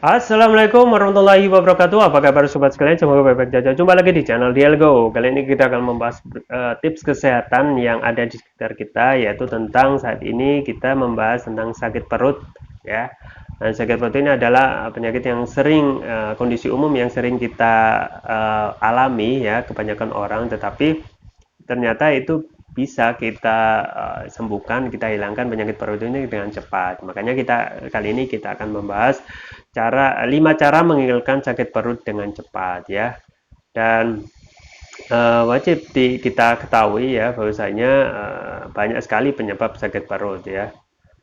Assalamualaikum warahmatullahi wabarakatuh. Apa kabar sobat sekalian? Semoga baik-baik saja. Jumpa lagi di channel Dialgo. Kali ini kita akan membahas tips kesehatan yang ada di sekitar kita, yaitu tentang saat ini kita membahas tentang sakit perut, ya. Dan sakit perut ini adalah penyakit yang sering kondisi umum yang sering kita alami, ya, kebanyakan orang. Tetapi ternyata itu bisa kita sembuhkan, kita hilangkan penyakit perut ini dengan cepat. Makanya kali ini kita akan membahas 5 cara menghilangkan sakit perut dengan cepat, ya. Dan wajib kita ketahui, ya, bahwasanya banyak sekali penyebab sakit perut, ya.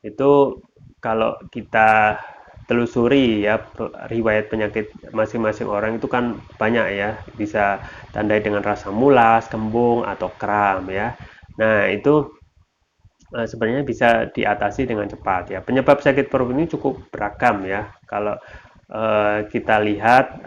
Itu kalau kita telusuri, ya, riwayat penyakit masing-masing orang itu kan banyak, ya, bisa tandai dengan rasa mulas, kembung atau kram, ya. Nah, itu sebenarnya bisa diatasi dengan cepat, ya. Penyebab sakit perut ini cukup beragam, ya. Kalau kita lihat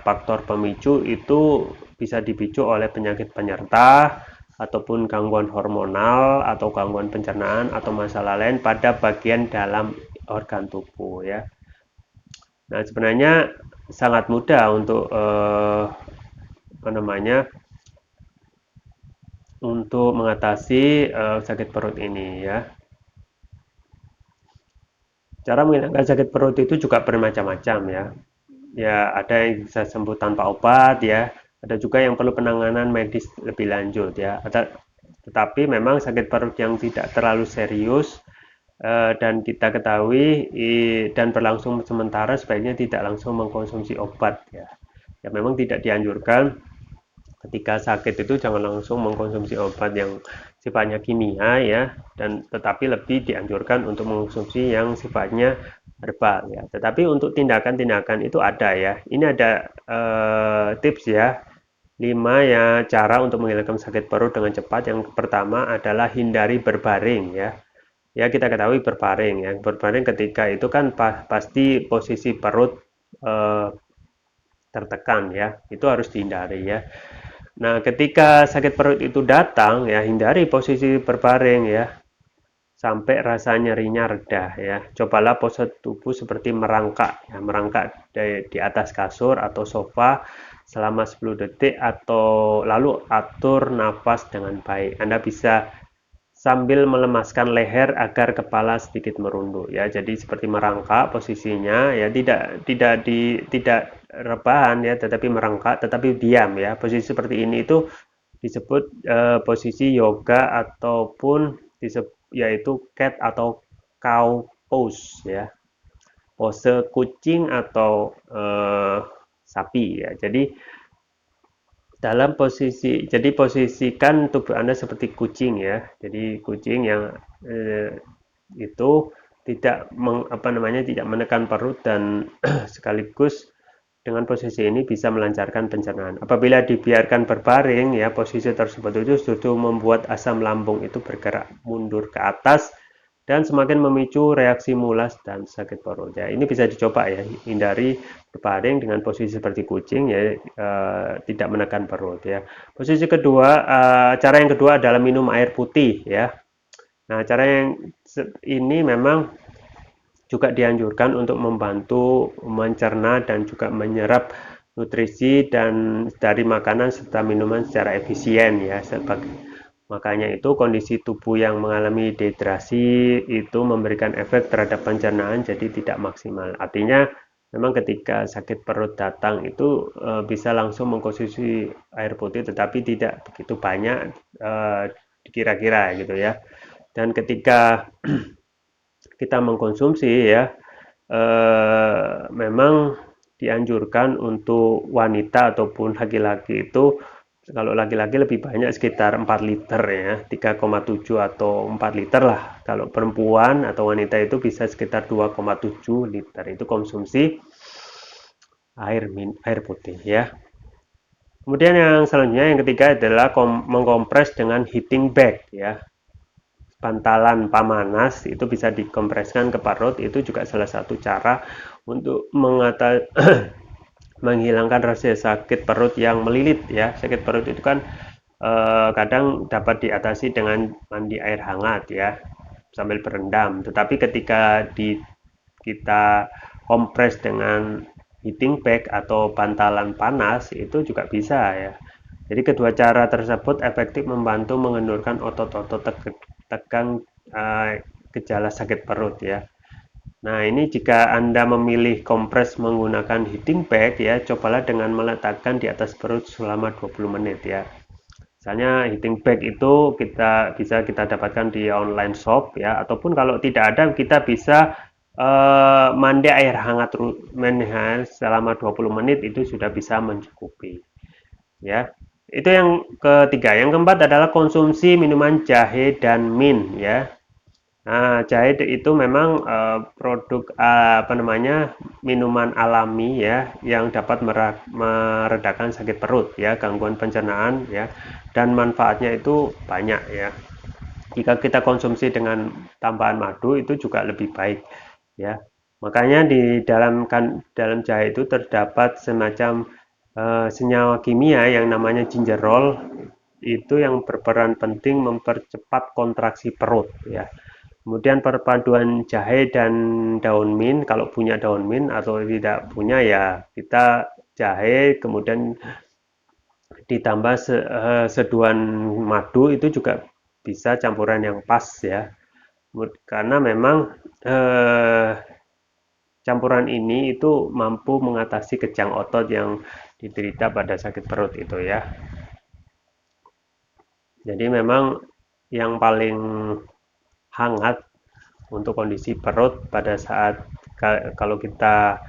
faktor pemicu itu bisa dipicu oleh penyakit penyerta ataupun gangguan hormonal atau gangguan pencernaan atau masalah lain pada bagian dalam organ tubuh, ya. Nah, sebenarnya sangat mudah untuk apa namanya untuk mengatasi sakit perut ini, ya. Cara menghilangkan sakit perut itu juga bermacam-macam, ya. Ya, ada yang bisa sembuh tanpa obat, ya. Ada juga yang perlu penanganan medis lebih lanjut, ya. Tetapi memang sakit perut yang tidak terlalu serius dan kita ketahui dan berlangsung sementara sebaiknya tidak langsung mengkonsumsi obat, ya. Ya, memang tidak dianjurkan ketika sakit itu jangan langsung mengkonsumsi obat yang sifatnya kimia, ya, dan tetapi lebih dianjurkan untuk mengkonsumsi yang sifatnya herbal, ya. Tetapi untuk tindakan-tindakan itu ada, ya. Ini ada tips, ya. 5 ya cara untuk menghilangkan sakit perut dengan cepat. Yang pertama adalah hindari berbaring, ya. Ya, kita ketahui berbaring, ya. Berbaring ketika itu kan pasti posisi perut eh, tertekan, ya. Itu harus dihindari, ya. Nah, ketika sakit perut itu datang, ya, hindari posisi berbaring, ya, sampai rasa nyerinya reda, ya. Cobalah pose tubuh seperti merangkak, ya, merangkak di atas kasur atau sofa selama 10 detik atau lalu atur nafas dengan baik. Anda bisa sambil melemaskan leher agar kepala sedikit merunduk, ya. Jadi seperti merangkak posisinya, ya, tidak rebahan, ya, tetapi merangkak tetapi diam, ya. Posisi seperti ini itu disebut posisi yoga ataupun yaitu cat atau cow pose, ya. Pose kucing atau sapi, ya. Jadi posisikan tubuh Anda seperti kucing, ya. Jadi kucing yang itu tidak menekan perut dan sekaligus dengan posisi ini bisa melancarkan pencernaan. Apabila dibiarkan berbaring, ya, posisi tersebut itu justru membuat asam lambung itu bergerak mundur ke atas dan semakin memicu reaksi mulas dan sakit perut, ya. Ini bisa dicoba, ya, hindari berbaring dengan posisi seperti kucing, ya, tidak menekan perut, ya. Cara yang kedua adalah minum air putih, ya. Nah, cara yang ini memang juga dianjurkan untuk membantu mencerna dan juga menyerap nutrisi dan dari makanan serta minuman secara efisien, ya. Makanya itu kondisi tubuh yang mengalami dehidrasi itu memberikan efek terhadap pencernaan jadi tidak maksimal. Artinya memang ketika sakit perut datang itu bisa langsung mengkonsumsi air putih tetapi tidak begitu banyak kira-kira, gitu, ya. Dan ketika kita mengkonsumsi, ya, memang dianjurkan untuk wanita ataupun laki-laki itu, kalau laki-laki lebih banyak sekitar 4 liter, ya, 3,7 atau 4 liter lah. Kalau perempuan atau wanita itu bisa sekitar 2,7 liter itu konsumsi air putih, ya. Kemudian yang selanjutnya yang ketiga adalah mengkompres dengan heating bag, ya. Bantalan pamanas itu bisa dikompreskan ke perut, itu juga salah satu cara untuk menghilangkan rasa sakit perut yang melilit, ya. Sakit perut itu kan kadang dapat diatasi dengan mandi air hangat, ya, sambil berendam. Tetapi ketika kita kompres dengan heating bag atau bantalan panas itu juga bisa ya. Jadi kedua cara tersebut efektif membantu mengendurkan otot-otot tegang gejala sakit perut ya. Nah, ini jika Anda memilih kompres menggunakan heating bag ya, cobalah dengan meletakkan di atas perut selama 20 menit ya. Misalnya heating bag itu kita dapatkan di online shop ya, ataupun kalau tidak ada kita bisa mandi air hangat selama 20 menit itu sudah bisa mencukupi ya. Itu yang ketiga. Yang keempat adalah konsumsi minuman jahe dan mint ya. Nah, jahe itu memang produk apa namanya minuman alami ya yang dapat meredakan sakit perut ya, gangguan pencernaan ya, dan manfaatnya itu banyak ya. Jika kita konsumsi dengan tambahan madu itu juga lebih baik ya. Makanya di dalam jahe itu terdapat semacam senyawa kimia yang namanya gingerol itu yang berperan penting mempercepat kontraksi perut ya. Kemudian perpaduan jahe dan daun mint, kalau punya daun mint atau tidak punya ya kita jahe kemudian ditambah seduhan madu itu juga bisa campuran yang pas ya. Karena memang eh, campuran ini itu mampu mengatasi kejang otot yang diderita pada sakit perut itu ya. Jadi memang yang paling hangat untuk kondisi perut pada saat kalau kita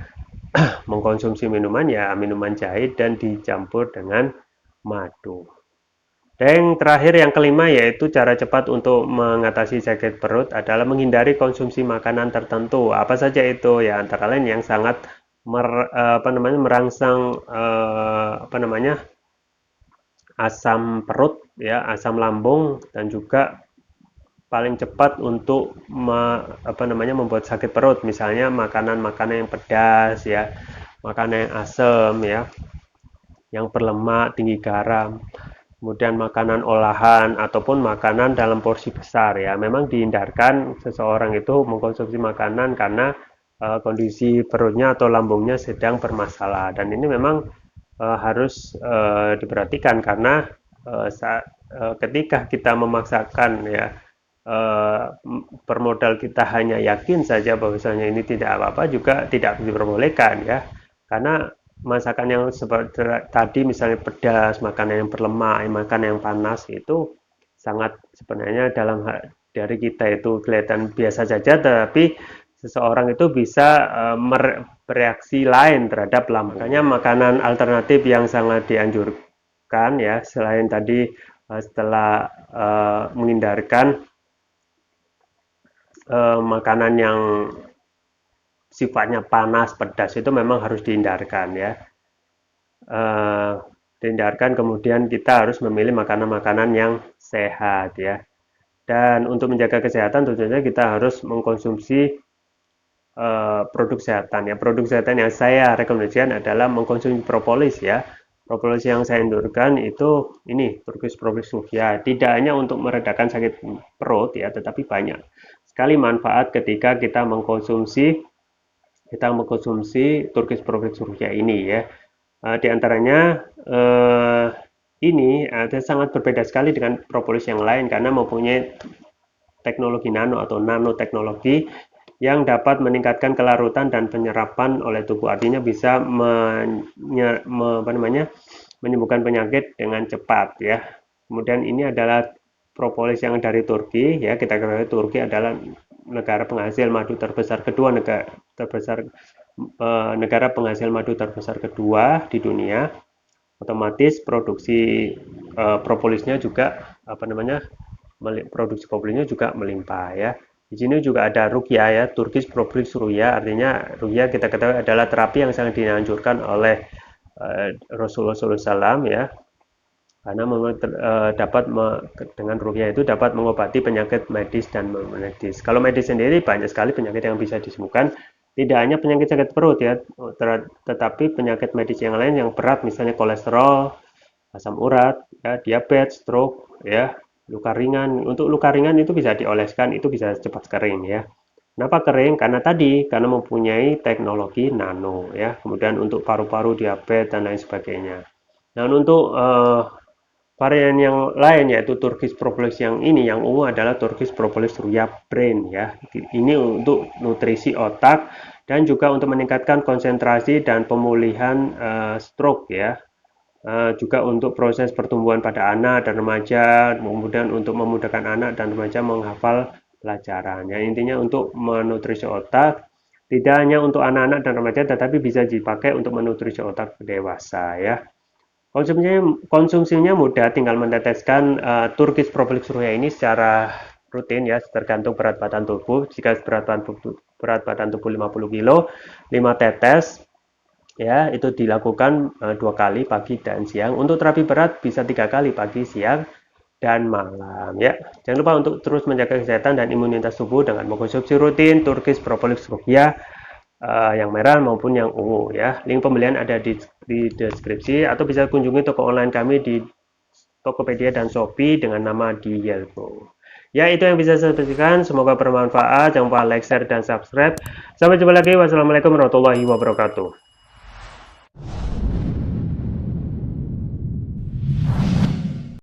mengkonsumsi minuman ya minuman jahe dan dicampur dengan madu. Dan terakhir yang kelima yaitu cara cepat untuk mengatasi sakit perut adalah menghindari konsumsi makanan tertentu. Apa saja itu? Ya antara lain yang sangat merangsang asam perut ya, asam lambung dan juga paling cepat untuk membuat sakit perut, misalnya makanan-makanan yang pedas ya, makanan yang asam ya, yang berlemak, tinggi garam, kemudian makanan olahan ataupun makanan dalam porsi besar ya. Memang dihindarkan seseorang itu mengkonsumsi makanan karena kondisi perutnya atau lambungnya sedang bermasalah, dan ini memang harus diperhatikan karena ketika kita memaksakan ya bermodal kita hanya yakin saja bahwasanya ini tidak apa-apa juga tidak diperbolehkan ya, karena masakan yang seperti tadi misalnya pedas, makanan yang berlemak, makanan yang panas itu sangat sebenarnya dari kita itu kelihatan biasa saja, tapi seseorang itu bisa bereaksi lain terhadap lambung. Makanya makanan alternatif yang sangat dianjurkan ya selain tadi setelah menghindarkan makanan yang sifatnya panas, pedas itu memang harus dihindarkan ya. Dihindarkan, kemudian kita harus memilih makanan-makanan yang sehat ya. Dan untuk menjaga kesehatan tentunya kita harus mengkonsumsi produk kesehatan ya. Produk kesehatan yang saya rekomendasikan adalah mengkonsumsi propolis ya. Propolis yang saya endurkan itu ini Turkish Sufia. Tidak hanya untuk meredakan sakit perut ya, tetapi banyak sekali manfaat ketika kita mengkonsumsi Turkish Sufia ini ya. Di antaranya ini sangat berbeda sekali dengan propolis yang lain karena mempunyai teknologi nano atau nanoteknologi yang dapat meningkatkan kelarutan dan penyerapan oleh tubuh, artinya bisa menyembuhkan penyakit dengan cepat ya. Kemudian ini adalah propolis yang dari Turki ya, kita ketahui Turki adalah negara penghasil madu terbesar kedua, negara penghasil madu terbesar kedua di dunia. Otomatis produksi propolisnya juga produksi propolisnya juga melimpah ya. Di sini juga ada ruqyah ya, Turkish Propolis Ruqyah, artinya ruqyah kita ketahui adalah terapi yang sangat dianjurkan oleh Rasulullah SAW ya, karena dengan ruqyah itu dapat mengobati penyakit medis dan non medis. Kalau medis sendiri banyak sekali penyakit yang bisa disembuhkan, tidak hanya penyakit sakit perut ya, tetapi penyakit medis yang lain yang berat, misalnya kolesterol, asam urat, ya, diabetes, stroke, ya, luka ringan. Untuk luka ringan itu bisa dioleskan, itu bisa cepat kering ya. Kenapa kering? Karena mempunyai teknologi nano ya. Kemudian untuk paru-paru, diabetes dan lain sebagainya. Dan untuk varian yang lain yaitu Turkish Propolis yang ini yang ungu adalah Turkish Propolis Surya Brain ya. Ini untuk nutrisi otak dan juga untuk meningkatkan konsentrasi dan pemulihan stroke ya. Juga untuk proses pertumbuhan pada anak dan remaja, kemudian untuk memudahkan anak dan remaja menghafal pelajaran. Ya, intinya untuk menutrisi otak, tidak hanya untuk anak-anak dan remaja, tetapi bisa dipakai untuk menutrisi otak dewasa ya. Konsumsinya mudah, tinggal meneteskan Turkish Propolis Surya ini secara rutin ya, tergantung berat badan tubuh. Jika berat badan tubuh 50 kilo, 5 tetes ya itu dilakukan 2 kali pagi dan siang. Untuk terapi berat bisa 3 kali pagi, siang, dan malam ya. Jangan lupa untuk terus menjaga kesehatan dan imunitas tubuh dengan mengkonsumsi rutin Turkish Propolis Rupiah yang merah maupun yang ungu ya. Link pembelian ada di deskripsi atau bisa kunjungi toko online kami di Tokopedia dan Shopee dengan nama di Yelpo. Ya, itu yang bisa saya sampaikan. Semoga bermanfaat. Jangan lupa like, share, dan subscribe. Sampai jumpa lagi. Wassalamualaikum warahmatullahi wabarakatuh.